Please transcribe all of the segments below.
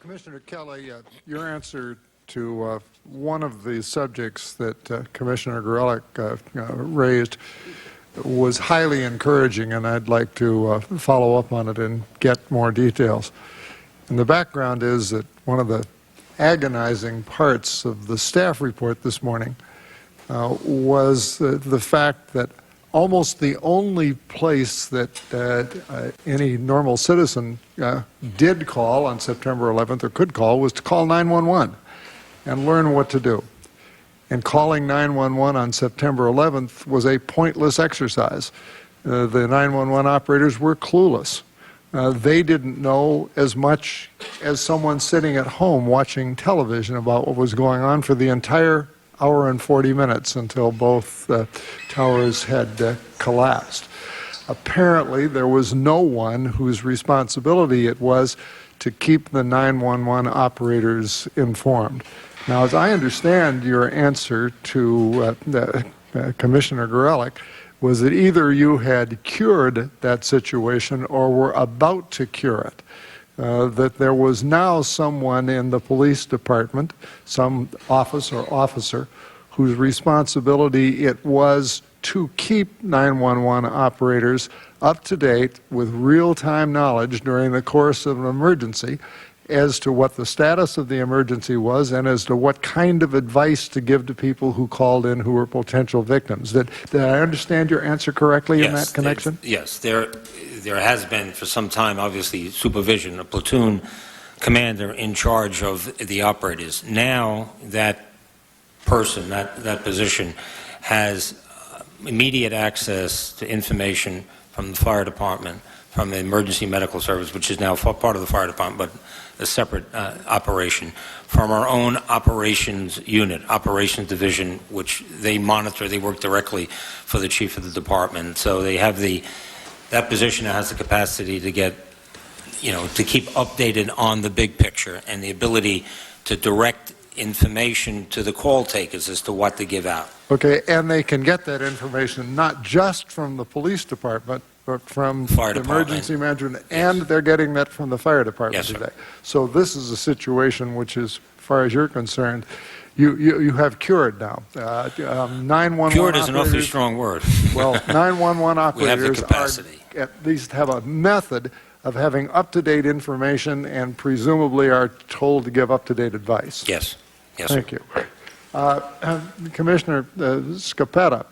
Commissioner Kelly, your answer to one of the subjects that Commissioner Gorelick raised was highly encouraging, and I'd like to follow up on it and get more details. And the background is that one of the agonizing parts of the staff report this morning was the fact that almost the only place that any normal citizen did call on September 11th or could call was to call 911 and learn what to do. And calling 911 on September 11th was a pointless exercise. The 911 operators were clueless. They didn't know as much as someone sitting at home watching television about what was going on for the entire hour and 40 minutes until both towers had collapsed. Apparently, there was no one whose responsibility it was to keep the 911 operators informed. Now, as I understand your answer to Commissioner Gorelick, was that either you had cured that situation or were about to cure it. That there was now someone in the police department, some office or officer, whose responsibility it was to keep 911 operators up to date with real-time knowledge during the course of an emergency as to what the status of the emergency was and as to what kind of advice to give to people who called in who were potential victims. Did I understand your answer correctly in that connection? Yes, there has been for some time, obviously, supervision, a platoon commander in charge of the operators. Now that person, that position, has immediate access to information from the fire department, from the emergency medical service, which is now part of the fire department, but a separate operation, from our own operations unit, operations division, which they monitor. They work directly for the chief of the department. So they have that position has the capacity to get, to keep updated on the big picture and the ability to direct information to the call takers as to what to give out. Okay, and they can get that information not just from the police department, but from the emergency management, and they're getting that from the fire department today. So this is a situation which, as far as you're concerned, you have cured now. 911 cured is an awfully strong word. Well, 911 operators are, at least have a method of having up-to-date information and presumably are told to give up-to-date advice. Yes. Yes, Thank you. Commissioner Scoppetta,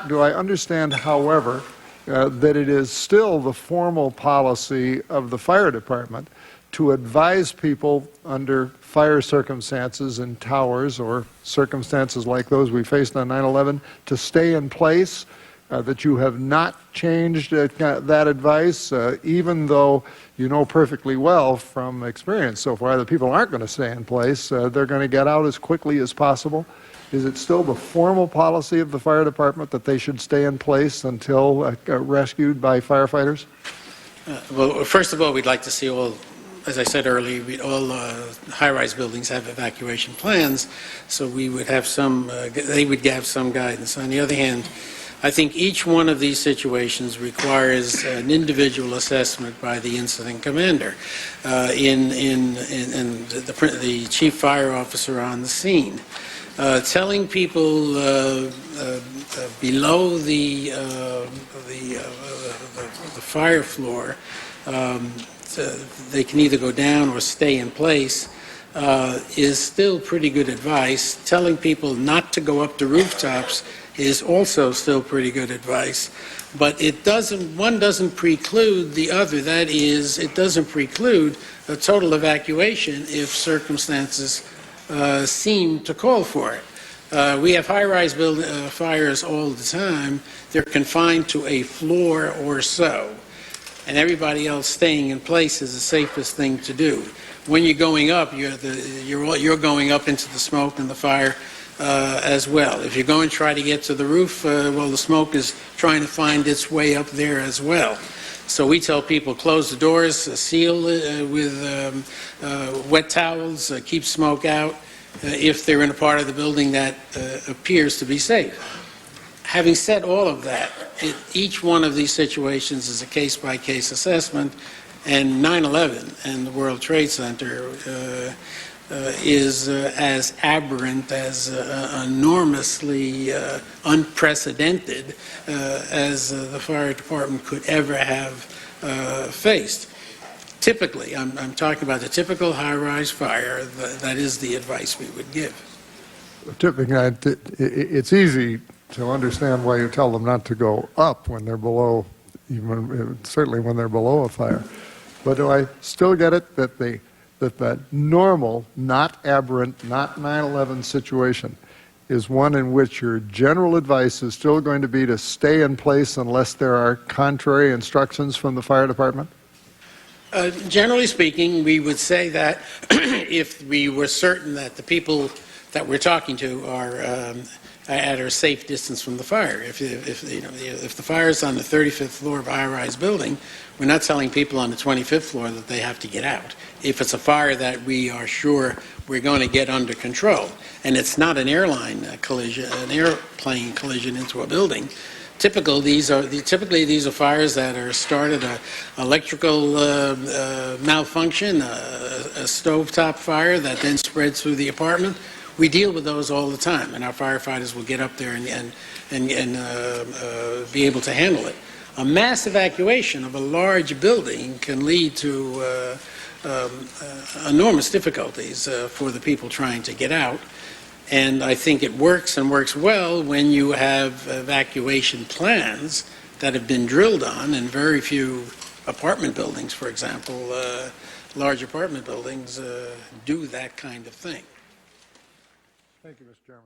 do I understand, however, that it is still the formal policy of the fire department to advise people under fire circumstances in towers or circumstances like those we faced on 9/11 to stay in place, that you have not changed that advice, even though you know perfectly well from experience so far that people aren't going to stay in place, they're going to get out as quickly as possible? Is it still the formal policy of the fire department that they should stay in place until rescued by firefighters? Well, first of all, we'd like to see all, as I said earlier, all high-rise buildings have evacuation plans, so we would have they would have some guidance. On the other hand, I think each one of these situations requires an individual assessment by the incident commander and the chief fire officer on the scene. Telling people below the fire floor they can either go down or stay in place is still pretty good advice. Telling people not to go up to rooftops is also still pretty good advice. But one doesn't preclude the other. That is, it doesn't preclude a total evacuation if circumstances seem to call for it. We have high-rise fires all the time. They're confined to a floor or so, and everybody else staying in place is the safest thing to do. When you're going up, you're going up into the smoke and the fire as well. If you're going to try to get to the roof, well, the smoke is trying to find its way up there as well. So we tell people close the doors, seal with wet towels, keep smoke out if they're in a part of the building that appears to be safe. Having said all of that, each one of these situations is a case-by-case assessment, And 9/11 and the World Trade Center is as aberrant, as enormously unprecedented as the fire department could ever have faced. Typically, I'm talking about the typical high-rise fire, that is the advice we would give. It's easy to understand why you tell them not to go up when they're below, certainly when they're below a fire. But do I still get it that the normal, not aberrant, not 9/11 situation is one in which your general advice is still going to be to stay in place unless there are contrary instructions from the fire department? Generally speaking, we would say that if we were certain that the people that we're talking to are at a safe distance from the fire. If the fire is on the 35th floor of a high-rise building, we're not telling people on the 25th floor that they have to get out. If it's a fire that we are sure we're going to get under control, and it's not an airplane collision into a building. Typically, these are fires that are started an electrical malfunction, a stovetop fire that then spreads through the apartment. We deal with those all the time, and our firefighters will get up there and be able to handle it. A mass evacuation of a large building can lead to enormous difficulties for the people trying to get out. And I think it works and works well when you have evacuation plans that have been drilled on, and very few apartment buildings, for example, large apartment buildings do that kind of thing. Thank you, Mr. Chairman.